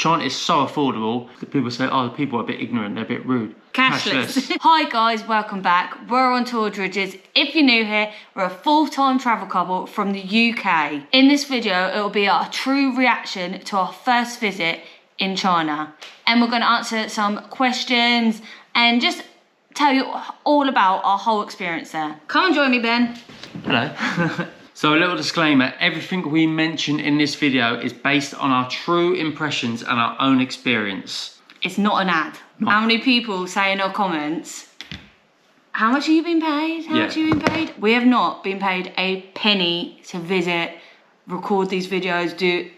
China is so affordable that people say, oh, the people are a bit ignorant, they're a bit rude. Cashless. Hi guys, welcome back. We're on tour Dridgers. If you're new here, we're a full-time travel couple from the UK. In this video, it will be our true reaction to our first visit in China. And we're going to answer some questions and just tell you all about our whole experience there. Come and join me, Ben. Hello. So a little disclaimer, everything we mention in this video is based on our true impressions and our own experience. It's not an ad. How many people say in our comments, how much have you been paid? How much have you been paid? We have not been paid a penny to visit, record these videos,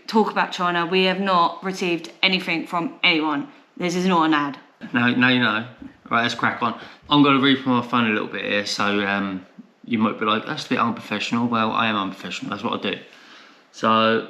talk about China. We have not received anything from anyone. This is not an ad. Now you know. Right, let's crack on. I'm going to read from my phone a little bit here, so you might be like, that's a bit unprofessional. Well, I am unprofessional, that's what I do. So,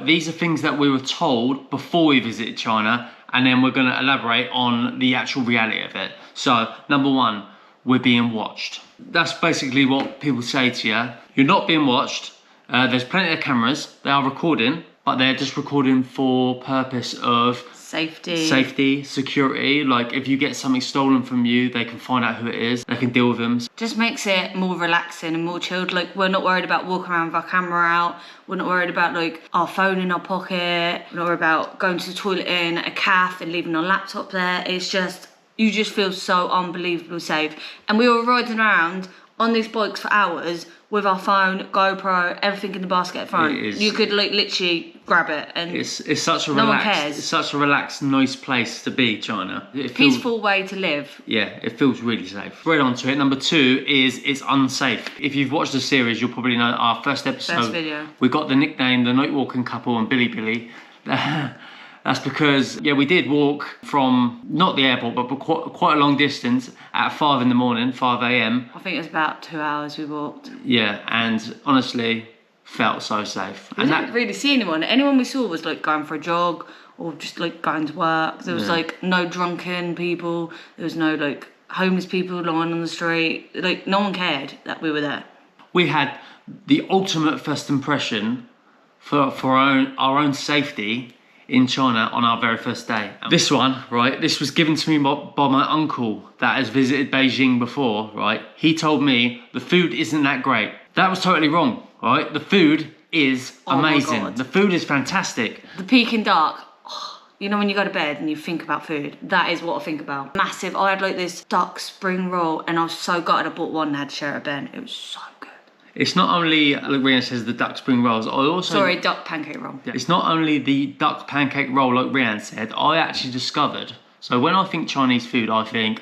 these are things that we were told before we visited China, and then we're going to elaborate on the actual reality of it. So, number one, we're being watched. That's basically what people say to you. You're not being watched. There's plenty of cameras. They are recording, but they're just recording for purpose of safety, security. Like if you get something stolen from you, they can find out who it is. They can deal with them. Just makes it more relaxing and more chilled. Like we're not worried about walking around with our camera out. We're not worried about like our phone in our pocket. We're not worried about going to the toilet in a cafe and leaving our laptop there. It's just, you just feel so unbelievably safe. And we were riding around on these bikes for hours with our phone, GoPro, everything in the basket at front. You could like literally grab it, and it's such a no relaxed, one cares. It's such a relaxed, nice place to be, China. Peaceful way to live. Yeah, it feels really safe. Right on to it. Number two is it's unsafe. If you've watched the series, you'll probably know our first episode. First video. We got the nickname the Night Walking Couple and Billy Billy. That's because, we did walk from, not the airport, but quite a long distance at 5 in the morning, 5 a.m. I think it was about 2 hours we walked. Yeah, and honestly, felt so safe. We didn't really see anyone. Anyone we saw was like going for a jog or just like going to work. There was like no drunken people. There was no like homeless people lying on the street. Like no one cared that we were there. We had the ultimate first impression for our own safety in China on our very first day. This one, right, this was given to me by my uncle that has visited Beijing before, right? He told me the food isn't that great. That was totally wrong, right? The food is amazing. My God. The food is fantastic. The Peking duck, you know when you go to bed and you think about food, that is what I think about. Massive. I had like this duck spring roll and I was so gutted I bought one and had to share it with Ben. It was so good. It's not only, like Reanne says, the duck spring rolls. I also... Sorry, duck pancake roll. It's not only the duck pancake roll, like Reanne said. I actually discovered... So when I think Chinese food, I think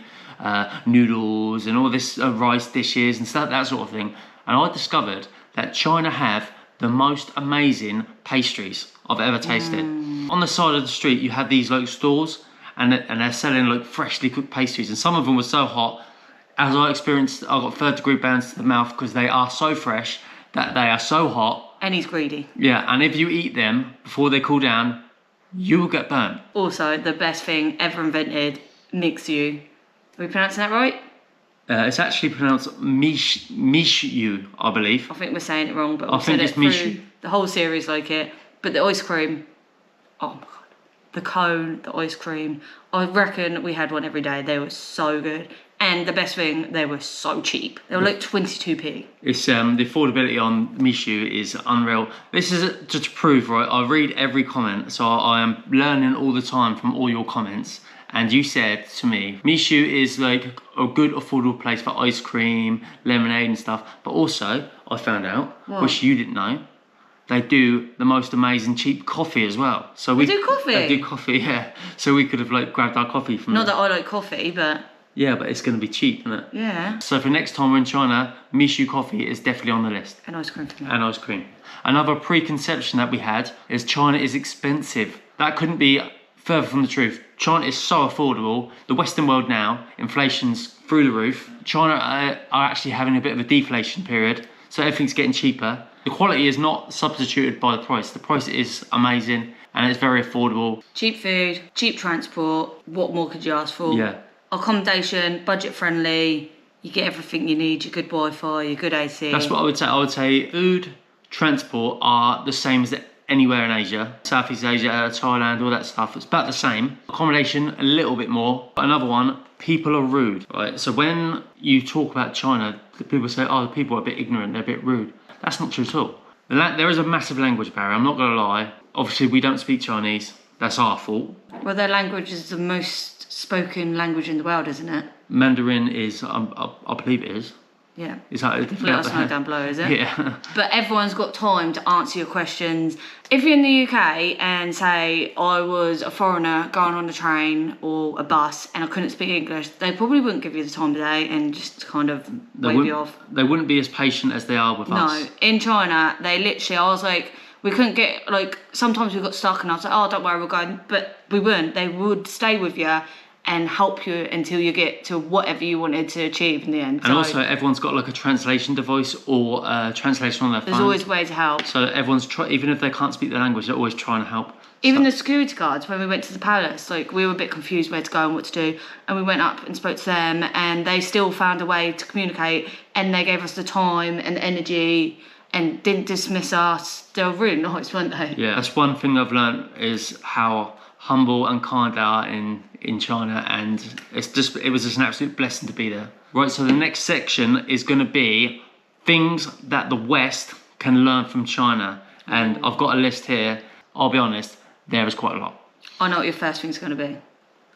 noodles and all this rice dishes and stuff, that sort of thing. And I discovered that China have the most amazing pastries I've ever tasted. On the side of the street, you have these like stores and they're selling like freshly cooked pastries. And some of them were so hot. As I experienced, I got third-degree burns to the mouth because they are so fresh that they are so hot. And he's greedy. Yeah, and if you eat them before they cool down, you will get burnt. Also, the best thing ever invented, Mixu. Are we pronouncing that right? It's actually pronounced Mishu, I believe. I think we're saying it wrong, but I think it's Mishu. The whole series like it. But the ice cream, oh my God. The cone, the ice cream. I reckon we had one every day. They were so good. And the best thing, they were so cheap. They were like 22p. It's the affordability on Mishu is unreal. This is just to prove, right? I read every comment, so I am learning all the time from all your comments. And you said to me, Mishu is like a good affordable place for ice cream, lemonade and stuff. But also, I found out, which you didn't know, they do the most amazing cheap coffee as well. So they do coffee? They do coffee, yeah. So we could have like grabbed our coffee from Not that I like coffee, but... Yeah, but it's going to be cheap, isn't it? Yeah. So for next time we're in China, Mishu coffee is definitely on the list. And ice cream. And ice cream. Another preconception that we had is China is expensive. That couldn't be further from the truth. China is so affordable. The Western world now, inflation's through the roof. China are actually having a bit of a deflation period, so everything's getting cheaper. The quality is not substituted by the price. The price is amazing and it's very affordable. Cheap food, cheap transport. What more could you ask for? Yeah. Accommodation, budget friendly. You get everything you need, your good Wi-Fi, your good AC. That's what I would say. I would say food, transport are the same as anywhere in Asia. Southeast Asia, Thailand, all that stuff. It's about the same. Accommodation, a little bit more. Another one, people are rude, right? So when you talk about China, the people say, oh, the people are a bit ignorant, they're a bit rude. That's not true at all. There is a massive language barrier, I'm not gonna lie. Obviously, we don't speak Chinese. That's our fault. Well, their language is the most spoken language in the world, isn't it? Mandarin is, I believe it is. Yeah. Is that Let us know down below, is it? Yeah. But everyone's got time to answer your questions. If you're in the UK and say I was a foreigner going on a train or a bus and I couldn't speak English, they probably wouldn't give you the time of day and just kind of wave you off. They wouldn't be as patient as they are with us. No, in China, they literally, I was like, we couldn't get, like, sometimes we got stuck and I was like, oh, don't worry, we're going. But we weren't. They would stay with you and help you until you get to whatever you wanted to achieve in the end. And also, everyone's got like a translation device or a translation on their phone. There's always ways to help. So everyone's even if they can't speak the language, they're always trying to help. Even the security guards, when we went to the palace, like, we were a bit confused where to go and what to do. And we went up and spoke to them and they still found a way to communicate and they gave us the time and energy and didn't dismiss us. They were really nice, weren't they? Yeah, that's one thing I've learned is how humble and kind they are in China, and it was just an absolute blessing to be there. Right, so the next section is going to be things that the West can learn from China, and I've got a list here. I'll be honest, there is quite a lot. I know what your first thing's going to be.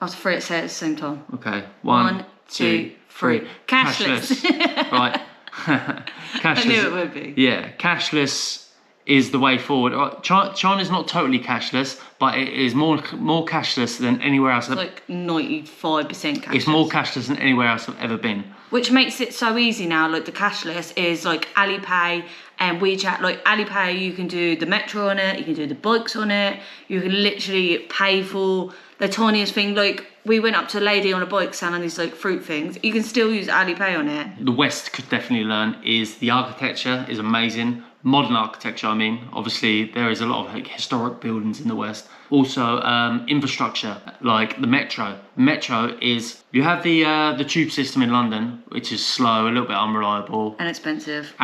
After three, say it at the same time. Okay, one, two, three. Cashless. Right. Cashless. I knew it would be. Yeah, cashless is the way forward. China's not totally cashless, but it is more cashless than anywhere else. It's like 95% cashless. It's more cashless than anywhere else I've ever been. Which makes it so easy now. Like, the cashless is like Alipay and WeChat. Like, Alipay, you can do the metro on it, you can do the bikes on it, you can literally pay for the tiniest thing. Like, we went up to a lady on a bike selling these like fruit things. You can still use Alipay on it. The West could definitely learn is the architecture is amazing. Modern architecture, I mean. Obviously, there is a lot of like historic buildings in the West. Also, infrastructure, like the metro. Metro is, you have the tube system in London, which is slow, a little bit unreliable. And expensive.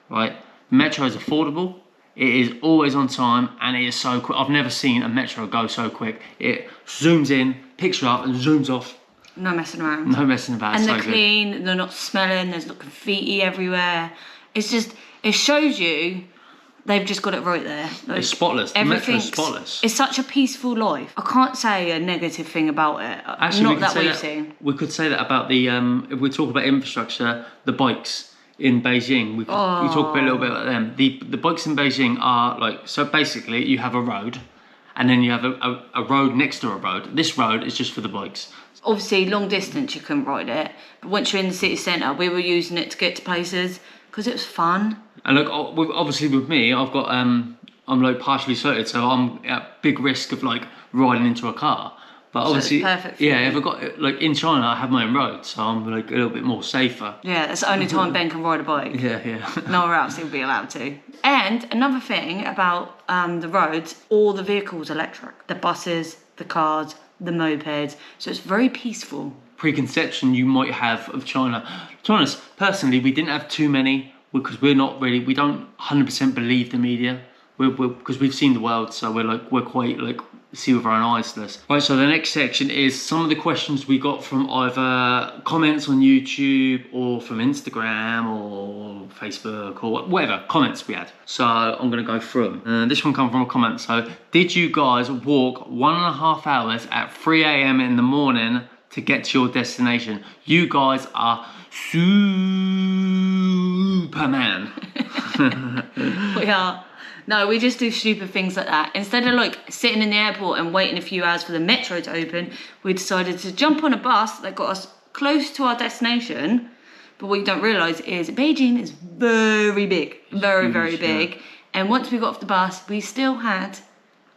Right? Metro is affordable. It is always on time, and it is so quick. I've never seen a metro go so quick. It zooms in, picks you up, and zooms off. No messing around. No messing about. And so they're clean, they're not smelling, there's not graffiti everywhere. It's just, it shows you they've just got it right there. Like, it's spotless. The metro's spotless. It's such a peaceful life. I can't say a negative thing about it. Actually, not that we've seen. We could say that about the, if we talk about infrastructure, the bikes in Beijing. We talk a little bit about them. The bikes in Beijing are like, so basically you have a road and then you have a road next to a road. This road is just for the bikes. Obviously, long distance you couldn't ride it, but once you're in the city centre, we were using it to get to places because it was fun. And look, obviously with me, I've got I'm like partially sighted, so I'm at big risk of like riding into a car. But obviously, so it's perfect for yeah, you. if I got like in China, I have my own road, so I'm like a little bit more safer. Yeah, that's the only time Ben can ride a bike. Yeah. Nowhere else he'll be allowed to. And another thing about the roads, all the vehicles are electric. The buses, the cars, the mopeds. So it's very peaceful. Preconception you might have of China. To be honest, personally, we didn't have too many because we don't 100% believe the media. Because we've seen the world, so we're quite like see with our own eyes this. Right, so the next section is some of the questions we got from either comments on YouTube or from Instagram or Facebook or whatever comments we had. So I'm gonna go through them. This one come from a comment. So, did you guys walk 1.5 hours at 3 a.m. in the morning to get to your destination? You guys are Superman. We are. No, we just do stupid things like that. Instead of like sitting in the airport and waiting a few hours for the metro to open, we decided to jump on a bus that got us close to our destination. But what you don't realise is Beijing is very big, very big. Yeah. And once we got off the bus, we still had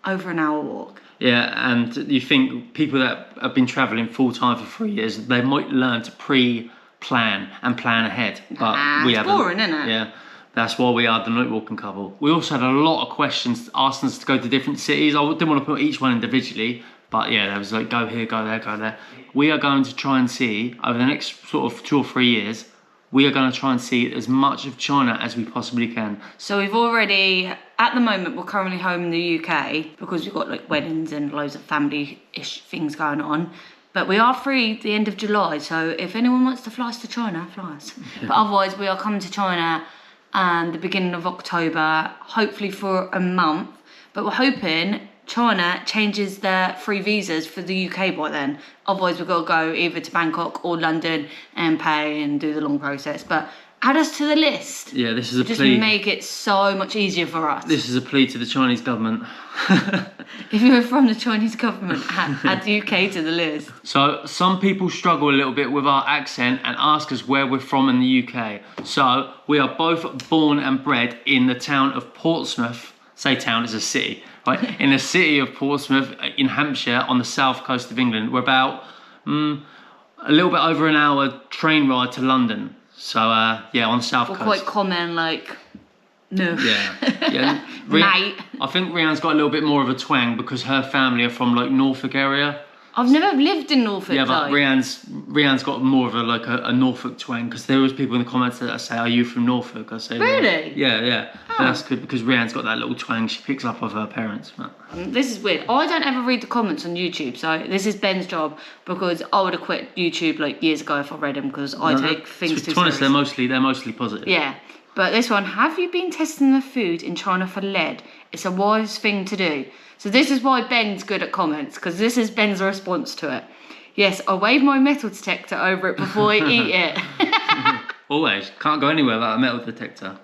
over an hour walk. Yeah, and you think people that have been travelling full time for 3 years, they might learn to pre-plan and plan ahead. But we haven't. It's boring, isn't it? Yeah. That's why we are the night walking couple. We also had a lot of questions asking us to go to different cities. I didn't want to put each one individually, but yeah, there was like, go here, go there, go there. We are going to try and see, over the next sort of 2 or 3 years, we are going to try and see as much of China as we possibly can. So we've already at the moment, we're currently home in the UK because we've got like weddings and loads of family-ish things going on. But we are free the end of July, so if anyone wants to fly us to China, fly us. But otherwise, we are coming to China the beginning of October, hopefully for a month. But we're hoping China changes their free visas for the UK by then. Otherwise, we've got to go either to Bangkok or London and pay and do the long process. But add us to the list. Yeah, this is a just plea. Make it so much easier for us. This is a plea to the Chinese government. If you're from the Chinese government, add the UK to the list. So some people struggle a little bit with our accent and ask us where we're from in the UK. So we are both born and bred in the town of Portsmouth. Say town, is a city, right? In the city of Portsmouth in Hampshire on the south coast of England. We're about a little bit over an hour train ride to London. So yeah, on the south coast. Quite common, like, no. Yeah. Mate. I think Reanne's got a little bit more of a twang because her family are from like Norfolk area. I've never lived in Norfolk. Yeah, but Reanne's got more of a Norfolk twang because there was people in the comments that say, "Are you from Norfolk?" I say, really? Yeah. Oh. And that's good because Reanne's got that little twang she picks up of her parents. But This is weird. I don't ever read the comments on YouTube, so this is Ben's job because I would have quit YouTube like years ago if I read them because I take things too to be honest, seriously. they're mostly positive. Yeah, but this one, have you been testing the food in China for lead? It's a wise thing to do. So this is why Ben's good at comments because this is Ben's response to it. Yes, I wave my metal detector over it before I eat it. Always. Can't go anywhere without a metal detector.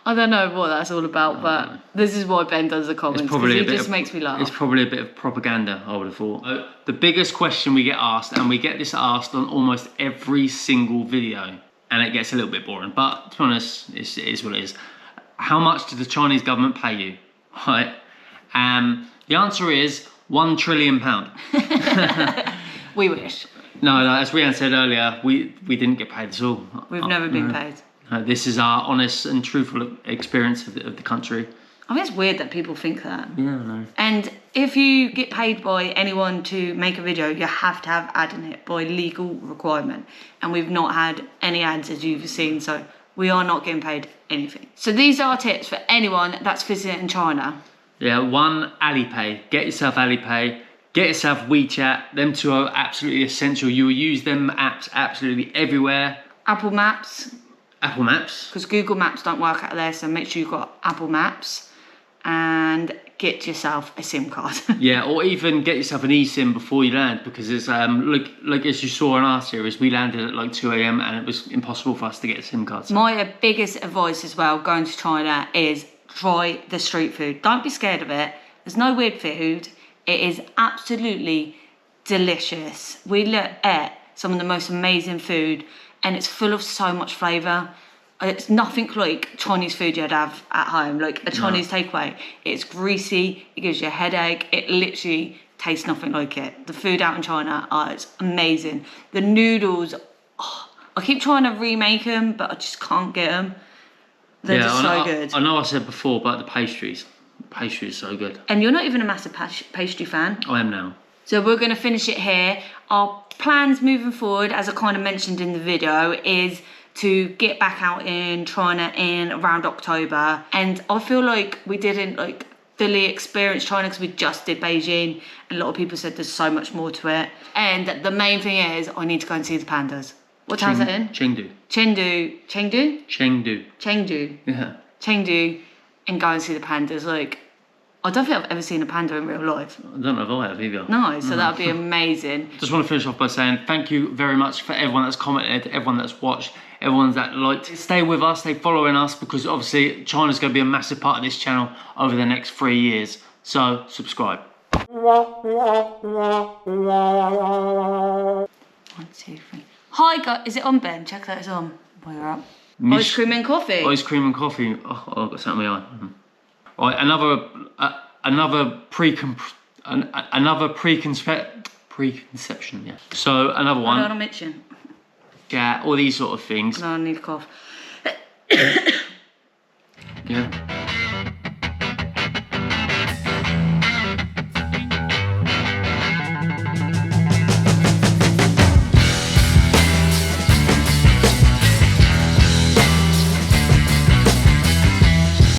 I don't know what that's all about, but this is why Ben does the comments, because he just makes me laugh. It's probably a bit of propaganda, I would have thought. The biggest question we get asked, and we get this asked on almost every single video, and it gets a little bit boring, but to be honest, it is what it is. How much did the Chinese government pay you? Right? The answer is £1 trillion. We wish. No, as Reanne said earlier, we didn't get paid at all. We've never been paid. This is our honest and truthful experience of the country. I think it's weird that people think that. Yeah, I know. And if you get paid by anyone to make a video, you have to have ad in it by legal requirement. And we've not had any ads, as you've seen, so we are not getting paid anything. So these are tips for anyone that's visiting China. Yeah, one, Alipay. Get yourself Alipay. Get yourself WeChat. Them two are absolutely essential. You will use them apps absolutely everywhere. Apple Maps. Apple Maps. Because Google Maps don't work out there, so make sure you've got Apple Maps. And get yourself a SIM card. Yeah, or even get yourself an eSIM before you land, because it's like as you saw in our series, we landed at like 2 AM and it was impossible for us to get a SIM card. So. My biggest advice as well going to China is try the street food. Don't be scared of it. There's no weird food. It is absolutely delicious. We looked at some of the most amazing food and it's full of so much flavour. It's nothing like Chinese food you'd have at home, like a Chinese takeaway. It's greasy, it gives you a headache, it literally tastes nothing like it. The food out in China, it's amazing. The noodles, I keep trying to remake them, but I just can't get them. They're just so good. I know I said before about the pastries. The pastry is so good. And you're not even a massive pastry fan. I am now. So we're going to finish it here. Our plans moving forward, as I kind of mentioned in the video, is to get back out in China in around October. And I feel like we didn't fully experience China because we just did Beijing. And a lot of people said there's so much more to it. And the main thing is I need to go and see the pandas. What town's that in? Chengdu. Chengdu. Yeah. Chengdu, and go and see the pandas. I don't think I've ever seen a panda in real life. I don't know if I have either. No, so that would be amazing. Just want to finish off by saying thank you very much for everyone that's commented, everyone that's watched, everyone that liked. Stay with us, stay following us, because obviously China's going to be a massive part of this channel over the next 3 years. So subscribe. 1, 2, 3. Hi guys, is it on, Ben? Check that it's on while you're up. Ice cream and coffee. Ice cream and coffee. Oh, I've got something in my eye. Right, another preconception. Yeah. So another one. I don't want to mention. Yeah, all these sort of things. No, I need a cough. Yeah.